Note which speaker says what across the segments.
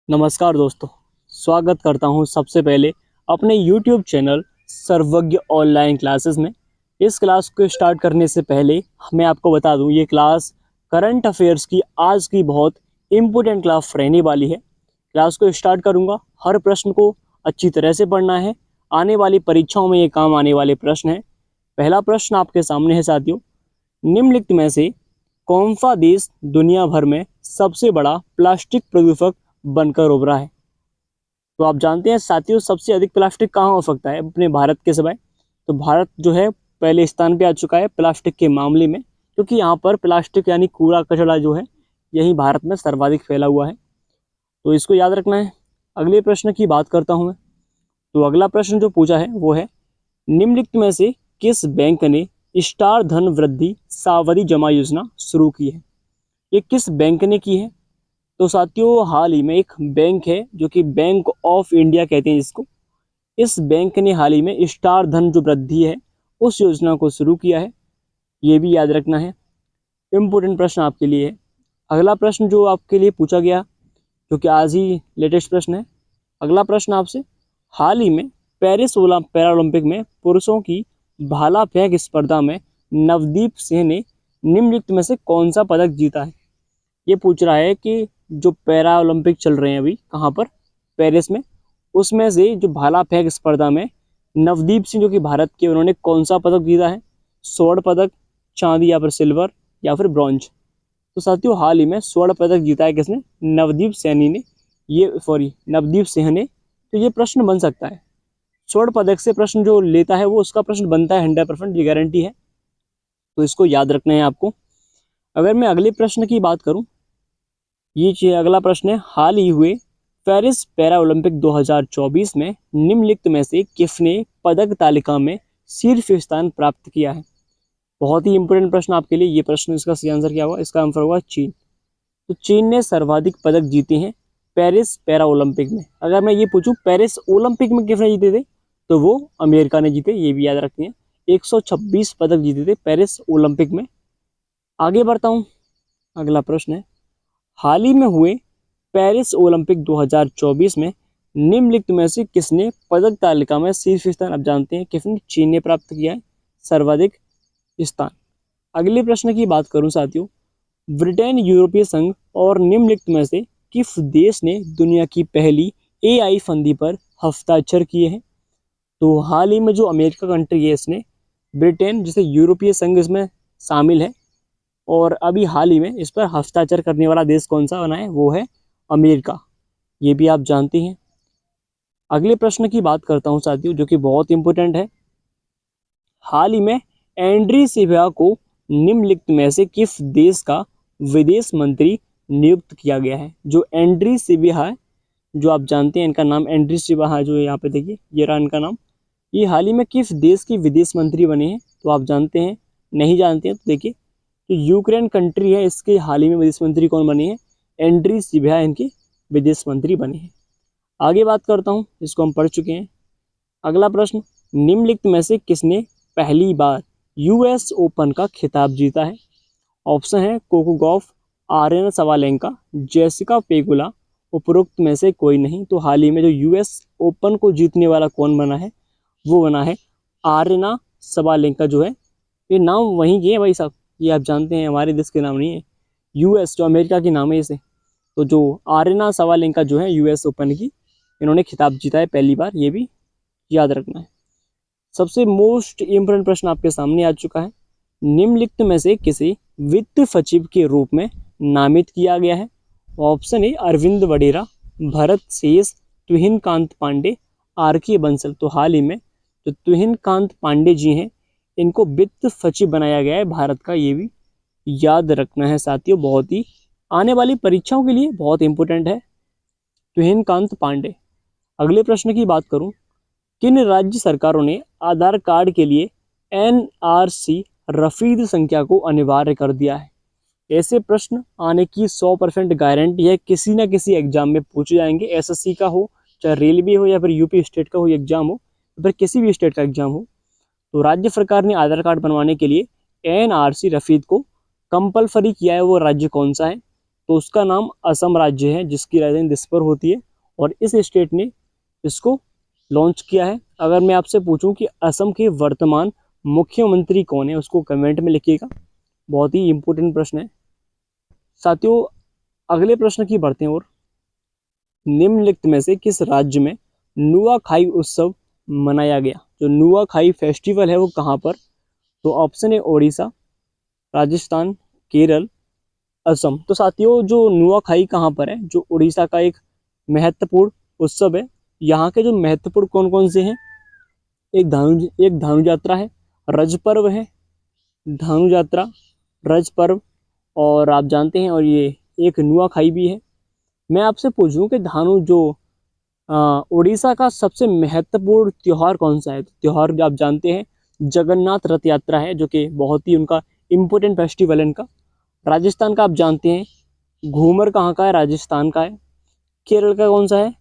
Speaker 1: नमस्कार दोस्तों, स्वागत करता हूं सबसे पहले अपने YouTube चैनल सर्वज्ञ ऑनलाइन क्लासेस में। इस क्लास को स्टार्ट करने से पहले मैं आपको बता दूं, ये क्लास करंट अफेयर्स की आज की बहुत इम्पोर्टेंट क्लास रहने वाली है। क्लास को स्टार्ट करूंगा, हर प्रश्न को अच्छी तरह से पढ़ना है। आने वाली परीक्षाओं में ये काम आने वाले प्रश्न हैं। पहला प्रश्न आपके सामने है साथियों, निम्नलिखित में से कौन सा देश दुनिया भर में सबसे बड़ा प्लास्टिक प्रदूषक बनकर उभरा है? तो आप जानते हैं साथियों, सबसे अधिक प्लास्टिक कहाँ हो सकता है अपने भारत के सिवाय? तो भारत जो है पहले स्थान पे आ चुका है प्लास्टिक के मामले में, क्योंकि यहाँ पर प्लास्टिक यानी कूड़ा कचरा जो है यही भारत में सर्वाधिक फैला हुआ है। तो इसको याद रखना है। अगले प्रश्न की बात करता हूँ मैं। तो अगला प्रश्न जो पूछा है वो है, निम्नलिखित में से किस बैंक ने स्टार धन वृद्धि सावधि जमा योजना शुरू की है? ये किस बैंक ने की है? तो साथियों, हाल ही में एक बैंक है जो कि बैंक ऑफ इंडिया कहते हैं जिसको, इस बैंक ने हाल ही में स्टार धन जो वृद्धि है उस योजना को शुरू किया है। ये भी याद रखना है, इम्पोर्टेंट प्रश्न आपके लिए है। अगला प्रश्न जो आपके लिए पूछा गया, जो कि आज ही लेटेस्ट प्रश्न है। अगला प्रश्न आपसे, हाल ही में पेरिस पैरालंपिक में पुरुषों की भाला फेंक स्पर्धा में नवदीप सिंह ने निम्नलिखित में से कौन सा पदक जीता है? ये पूछ रहा है कि जो पैरा ओलंपिक चल रहे हैं अभी कहाँ पर, पेरिस में, उसमें से जो भाला फेंक स्पर्धा में नवदीप सिंह जो कि भारत के, उन्होंने कौन सा पदक जीता है? स्वर्ण पदक, चांदी या फिर सिल्वर या फिर ब्रॉन्ज? तो साथियों, हाल ही में स्वर्ण पदक जीता है किसने? नवदीप सैनी ने, नवदीप सिंह ने। तो ये प्रश्न बन सकता है, स्वर्ण पदक से प्रश्न जो लेता है वो उसका प्रश्न बनता है 100%, ये गारंटी है। तो इसको याद रखना है आपको। अगर मैं अगले प्रश्न की बात करूं, ये अगला प्रश्न है, हाल ही हुए पेरिस पैरा ओलंपिक 2024 में निम्नलिखित में से किसने पदक तालिका में शीर्ष स्थान प्राप्त किया है? बहुत ही इंपॉर्टेंट प्रश्न आपके लिए ये प्रश्न। इसका सही आंसर क्या होगा? इसका आंसर होगा चीन। तो चीन ने सर्वाधिक पदक जीते हैं पेरिस पैरा ओलंपिक में। अगर मैं ये पूछूं पेरिस ओलंपिक में किसने जीते थे, तो वो अमेरिका ने जीते। ये भी याद रखते हैं, 126 पदक जीते थे पेरिस ओलंपिक में। आगे बढ़ता हूँ, अगला प्रश्न है, हाल ही में हुए पेरिस ओलंपिक 2024 में निम्नलिखित में से किसने पदक तालिका में शीर्ष स्थान, आप जानते हैं किसने? चीन ने प्राप्त किया है सर्वाधिक स्थान। अगले प्रश्न की बात करूं साथियों, ब्रिटेन, यूरोपीय संघ और निम्नलिखित में से किस देश ने दुनिया की पहली एआई संधि पर हस्ताक्षर किए हैं? तो हाल ही में जो अमेरिका कंट्री है इसने, ब्रिटेन जैसे यूरोपीय संघ इसमें शामिल है, और अभी हाल ही में इस पर हस्ताक्षर करने वाला देश कौन सा बना है? वो है अमेरिका। ये भी आप जानते हैं। अगले प्रश्न की बात करता हूं साथियों, जो कि बहुत इंपॉर्टेंट है। हाल ही में एंड्री सिबिहा को निम्नलिखित में से किस देश का विदेश मंत्री नियुक्त किया गया है? जो एंड्री सिबिहा है, जो आप जानते हैं इनका नाम एंड्री सिबिहा, जो यहाँ पे देखिए ये रहा इनका नाम, ये हाल ही में किस देश की विदेश मंत्री बने हैं? तो आप जानते हैं, नहीं जानते हैं तो देखिए, तो यूक्रेन कंट्री है, इसके हाल ही में विदेश मंत्री कौन बने हैं? एंड्री सिबिहा इनके विदेश मंत्री बने हैं। आगे बात करता हूँ, इसको हम पढ़ चुके हैं। अगला प्रश्न, निम्नलिखित में से किसने पहली बार यूएस ओपन का खिताब जीता है? ऑप्शन है Coco Gauff, Aryna Sabalenka, Jessica Pegula, उपरोक्त में से कोई नहीं। तो हाल ही में जो यूएस ओपन को जीतने वाला कौन बना है? वो बना है आर्यना सवालेंका। जो है ये नाम वहीं के है भाई साहब, ये आप जानते हैं, हमारे देश के नाम नहीं है। यूएस जो अमेरिका की नाम है इसे। तो जो आर्यना सवालेंका जो है यूएस ओपन की, इन्होंने खिताब जीता है पहली बार, ये भी याद रखना है। सबसे मोस्ट इम्पोर्टेंट प्रश्न आपके सामने आ चुका है, निम्नलिखित में से किसे वित्त सचिव के रूप में नामित किया गया है? ऑप्शन ए अरविंद वडेरा, भरत शेष, तुहिन कांत पांडे, आर के बंसल। तो हाल ही में जो तुहिन कांत पांडे जी हैं, इनको वित्त सचिव बनाया गया है भारत का। ये भी याद रखना है साथियों, बहुत ही आने वाली परीक्षाओं के लिए बहुत इंपॉर्टेंट है तुहिन कांत पांडे। अगले प्रश्न की बात करूं, किन राज्य सरकारों ने आधार कार्ड के लिए एनआरसी रसीद संख्या को अनिवार्य कर दिया है? ऐसे प्रश्न आने की 100% गारंटी है, किसी ना किसी एग्जाम में पूछे जाएंगे। एसएससी का हो, चाहे रेलवे हो, या फिर यूपी स्टेट का हो एग्जाम हो, या फिर किसी भी स्टेट का एग्जाम हो। तो राज्य सरकार ने आधार कार्ड बनवाने के लिए एनआरसी रसीद को कंपलसरी किया है, वो राज्य कौन सा है? तो उसका नाम असम राज्य है, जिसकी राजधानी दिसपुर होती है, और इस स्टेट ने इसको लॉन्च किया है। अगर मैं आपसे पूछूं कि असम के वर्तमान मुख्यमंत्री कौन है, उसको कमेंट में लिखिएगा। बहुत ही इंपॉर्टेंट प्रश्न है साथियों। अगले प्रश्न की बढ़ते हैं और निम्नलिखित में से किस राज्य में नुआखाई उत्सव मनाया गया? जो नुआखाई फेस्टिवल है वो कहाँ पर? तो ऑप्शन है ओडिशा, राजस्थान, केरल, असम। तो साथियों जो नुआखाई कहाँ पर है? जो उड़ीसा का एक महत्वपूर्ण उत्सव है। यहाँ के जो महत्वपूर्ण कौन कौन से हैं? एक धानु यात्रा है, रज पर्व है, धानु यात्रा, रज पर्व, और आप जानते हैं, और ये एक नुआखाई भी है। मैं आपसे पूछूं कि धानु जो उड़ीसा का सबसे महत्वपूर्ण त्योहार कौन सा है? तो त्योहार आप जानते हैं जगन्नाथ रथ यात्रा है, जो कि बहुत ही उनका इम्पोर्टेंट फेस्टिवल है इनका। राजस्थान का आप जानते हैं घूमर कहाँ का है? राजस्थान का है। केरल का कौन सा है?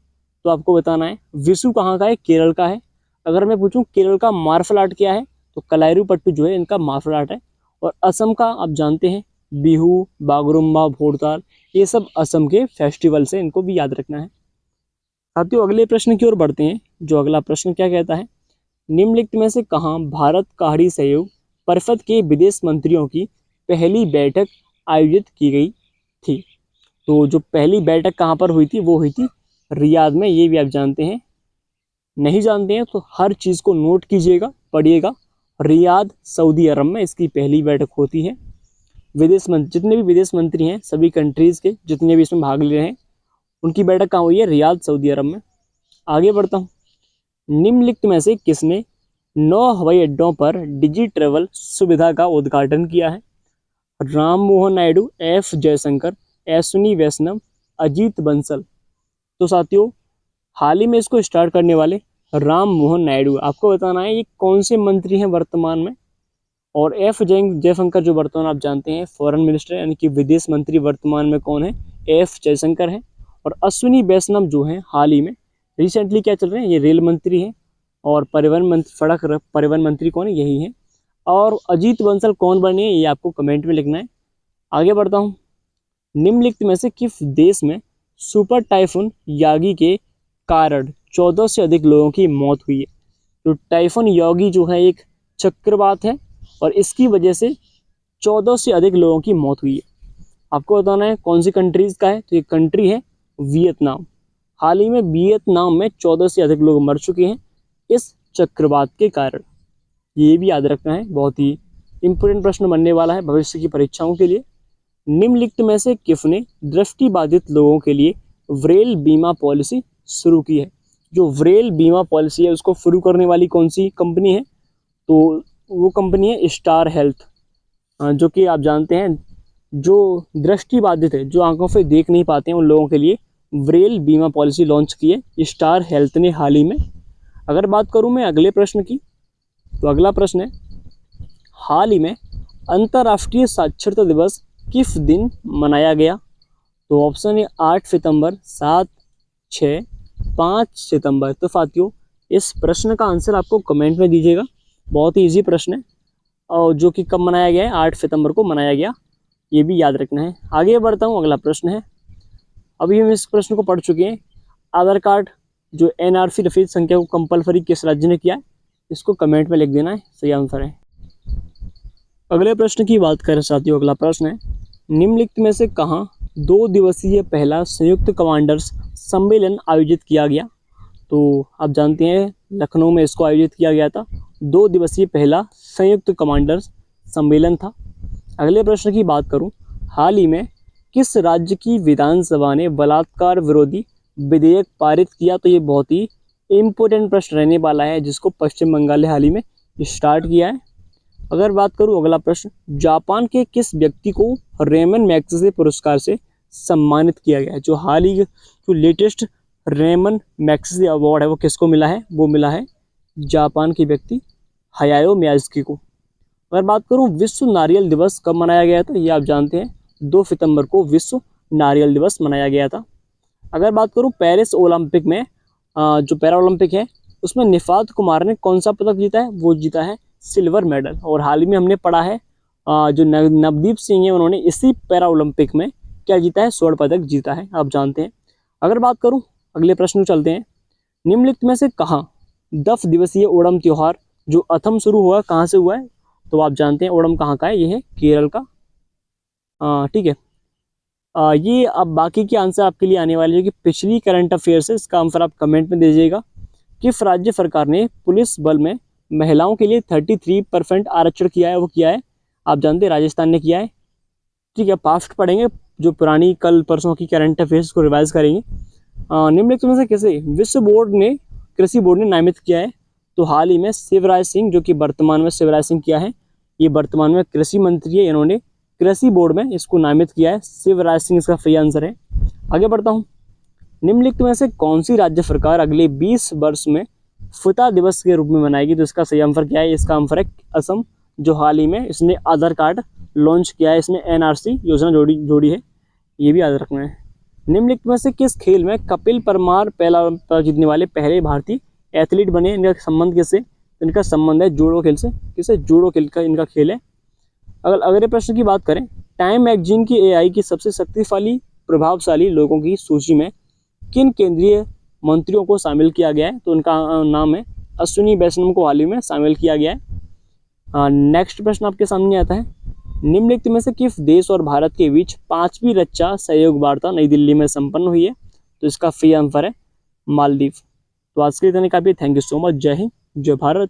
Speaker 1: तो आपको बताना है। विशु कहाँ का है? केरल का है। अगर मैं पूछूं केरल का मार्शल आर्ट क्या है, तो कलायरूपट्टू जो है इनका मार्शल आर्ट है। और असम का आप जानते हैं बिहू, बागरुम्बा, भोरताल, ये सब असम के फेस्टिवल्स हैं, इनको भी याद रखना है। साथियों अगले प्रश्न की ओर बढ़ते हैं। जो अगला प्रश्न क्या कहता है? निम्नलिखित में से कहाँ भारत खाड़ी सहयोग परिषद के विदेश मंत्रियों की पहली बैठक आयोजित की गई थी? तो जो पहली बैठक कहाँ पर हुई थी? वो हुई थी रियाद में। ये भी आप जानते हैं। नहीं जानते हैं तो हर चीज़ को नोट कीजिएगा, पढ़िएगा। रियाद सऊदी अरब में इसकी पहली बैठक होती है। विदेश मंत्री, जितने भी विदेश मंत्री हैं सभी कंट्रीज़ के, जितने भी इसमें भाग ले रहे हैं, उनकी बैठक कहाँ हुई है? रियाद सऊदी अरब में। आगे बढ़ता हूँ। निम्नलिखित में से किसने 9 हवाई अड्डों पर डिजी ट्रेवल सुविधा का उद्घाटन किया है? राम मोहन नायडू, एफ जयशंकर, अश्विनी वैष्णव, अजीत बंसल। तो साथियों हाल ही में इसको स्टार्ट करने वाले राम मोहन नायडू। आपको बताना है ये कौन से मंत्री हैं वर्तमान में। और एफ जयशंकर जो वर्तमान आप जानते हैं फॉरेन मिनिस्टर यानी कि विदेश मंत्री वर्तमान में कौन है? एफ जयशंकर हैं। और अश्विनी वैष्णव जो हैं हाल ही में रिसेंटली क्या चल रहे हैं? ये रेल मंत्री हैं। और परिवहन मंत्री कौन है? यही है। और अजीत बंसल कौन बने हैं ये आपको कमेंट में लिखना है। आगे बढ़ता हूँ। निम्नलिखित में से किस देश में सुपर टाइफून यागी के कारण 14 से अधिक लोगों की मौत हुई है? तो टाइफून यागी जो है एक चक्रवात है, और इसकी वजह से 14 से अधिक लोगों की मौत हुई है। आपको बताना है कौन सी कंट्रीज़ का है। तो ये कंट्री है वियतनाम। हाल ही में वियतनाम में 14 से अधिक लोग मर चुके हैं इस चक्रवात के कारण। ये भी याद रखना है, बहुत ही इम्पोर्टेंट प्रश्न बनने वाला है भविष्य की परीक्षाओं के लिए। निम्नलिखित में से किसने दृष्टिबाधित लोगों के लिए व्रेल बीमा पॉलिसी शुरू की है? जो व्रेल बीमा पॉलिसी है उसको शुरू करने वाली कौन सी कंपनी है? तो वो कंपनी है स्टार हेल्थ। जो कि आप जानते हैं जो दृष्टिबाधित है, जो आंखों से देख नहीं पाते हैं, उन लोगों के लिए व्रेल बीमा पॉलिसी लॉन्च की है स्टार हेल्थ ने हाल ही में। अगर बात करूं मैं अगले प्रश्न की, तो अगला प्रश्न है हाल ही में अंतर्राष्ट्रीय साक्षरता दिवस किस दिन मनाया गया? तो ऑप्शन है 8 सितंबर, 7, 6, 5 सितंबर। तो साथियों इस प्रश्न का आंसर आपको कमेंट में दीजिएगा। बहुत ही इजी प्रश्न है, और जो कि कब मनाया गया है? 8 सितंबर को मनाया गया। ये भी याद रखना है। आगे बढ़ता हूँ। अगला प्रश्न है, अभी हम इस प्रश्न को पढ़ चुके हैं। आधार कार्ड जो एनआरसी रसीद संख्या को कंपलसरी किस राज्य ने किया है? इसको कमेंट में लिख देना है, सही आंसर है। अगले प्रश्न की बात करें साथियों, अगला प्रश्न है निम्नलिखित में से कहाँ 2 दिवसीय पहला संयुक्त कमांडर्स सम्मेलन आयोजित किया गया? तो आप जानते हैं लखनऊ में इसको आयोजित किया गया था। 2 दिवसीय पहला संयुक्त कमांडर्स सम्मेलन था। अगले प्रश्न की बात करूं, हाल ही में किस राज्य की विधानसभा ने बलात्कार विरोधी विधेयक पारित किया? तो ये बहुत ही इम्पोर्टेंट प्रश्न रहने वाला है, जिसको पश्चिम बंगाल ने हाल ही में स्टार्ट किया है। अगर बात करूं अगला प्रश्न, जापान के किस व्यक्ति को रेमन मैग्सेसे पुरस्कार से सम्मानित किया गया है? जो हाल ही जो लेटेस्ट रेमन मैग्सेसे अवार्ड है वो किसको मिला है? वो मिला है जापान के व्यक्ति हायाओ मियाज़की को। अगर बात करूं विश्व नारियल दिवस कब मनाया गया था? ये आप जानते हैं 2 सितंबर को विश्व नारियल दिवस मनाया गया था। अगर बात करूं पेरिस ओलंपिक में जो पैरा ओलंपिक है उसमें निफात कुमार ने कौन सा पदक जीता है? वो जीता है सिल्वर मेडल। और हाल ही में हमने पढ़ा है जो नवदीप सिंह है उन्होंने इसी पैरा ओलंपिक में क्या जीता है, स्वर्ण पदक जीता है, आप जानते हैं। अगर बात करूं अगले प्रश्न में चलते हैं। निम्नलिखित में से कहाँ 10 दिवसीय ओणम त्योहार जो अथम शुरू हुआ कहाँ से हुआ है, तो आप जानते हैं ओणम कहाँ का है, ये है केरल का। ठीक है। ये अब बाकी के आंसर आपके लिए आने वाले जो कि पिछली करंट अफेयर्स है, इसका आंसर आप कमेंट में दीजिएगा। किस राज्य सरकार ने पुलिस बल में महिलाओं के लिए 33% आरक्षण किया है, वो किया है, आप जानते हैं राजस्थान ने किया है। ठीक है, पास्ट पढ़ेंगे, जो पुरानी कल परसों की करंट अफेयर्स को रिवाइज करेंगे। निम्नलिखित में से किसे विश्व बोर्ड ने कृषि बोर्ड ने नामित किया है, तो हाल ही में शिवराज सिंह, जो कि वर्तमान में शिवराज सिंह किया है, ये वर्तमान में कृषि मंत्री है, इन्होंने कृषि बोर्ड में इसको नामित किया है। शिवराज सिंह इसका सही आंसर है। आगे बढ़ता हूँ। निम्नलिखित में से कौन सी राज्य सरकार अगले 20 वर्ष में फुता दिवस के रूप में मनाएगी, तो इसका सही आंसर क्या है, इसका आंसर है असम, जो हाल ही में इसने आधार कार्ड लॉन्च किया है, इसमें एनआरसी योजना जोड़ी है, ये भी याद रखना है। निम्नलिखित में से किस खेल में कपिल परमार पहला जीतने वाले पहले भारतीय एथलीट बने, इनका संबंध किससे, इनका संबंध है जूडो खेल से, किससे, जूडो खेल का इनका खेल है। अगर अगले प्रश्न की बात करें, टाइम मैगजीन की एआई की सबसे शक्तिशाली प्रभावशाली लोगों की सूची में किन केंद्रीय मंत्रियों को शामिल किया गया है, तो उनका नाम है अश्विनी वैष्णव को हाल ही में शामिल किया गया है। नेक्स्ट प्रश्न आपके सामने आता है। निम्नलिखित में से किस देश और भारत के बीच 5वीं रक्षा सहयोग वार्ता नई दिल्ली में संपन्न हुई है, तो इसका सही आंसर है मालदीव। तो आज के लिए इतना काफी, थैंक यू सो मच, जय हिंद, जय भारत।